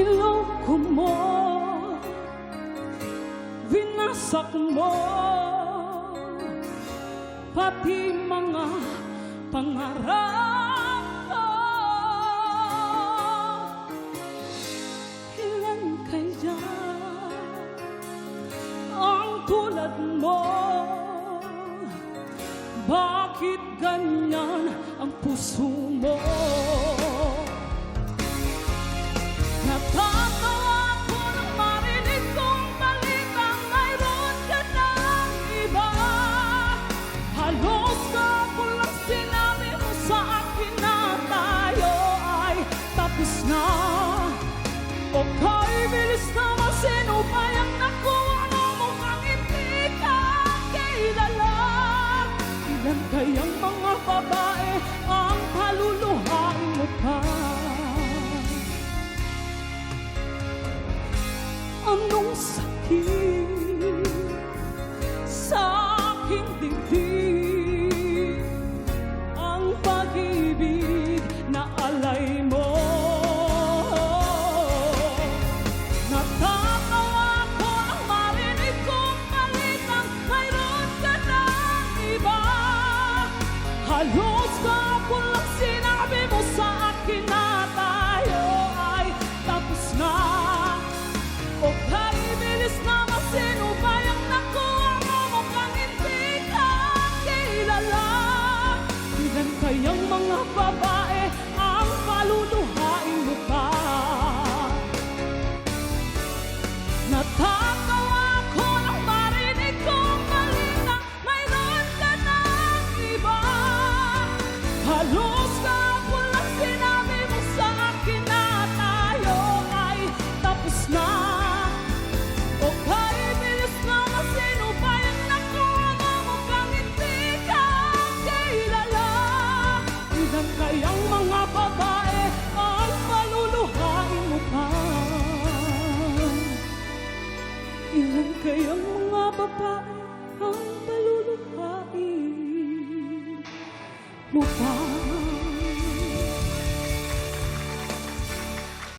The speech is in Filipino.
Niloko mo, winasak mo, pati mga pangarap ko. Ilan kaya ang tulad mo? Bakit ganyan ang puso mo? Natatawa ako nang marinig kong balitang mayroon ka ng iba. Halos kapulang sinabi mo sa akin na tayo ay tapos na. O kay bilis naman, sino ba yung nakuha mo mukhang hindi ka kilala? Ilan kayang mga babae ang paluluhain mo pa? Anong sakit sa aking dibdib ang pag-ibig na alay mo? Natatawa ako nang marinig kong balitang mayroon ka ng iba. Halos kahapon lang sinabi mo sa akin na tayo ay tapos na. O kay bilis naman, sino ba yung nakuha mo mukhang hindi ka kilala? Ilan kayang mga babae ang paluluhain mo pa? Natatawa ako nang marinig kong balita mayroon ka ng iba. Halos kahapon lang sinabi mo sa akin na tayo ay tapos na. O kay bilis naman, sino ba yung nakuha mo mukhang hindi ka kilala? Ilan kayang mga babae ang paluluhain mo pa? Ilan kayang mga babae ang paluluhain mo pa?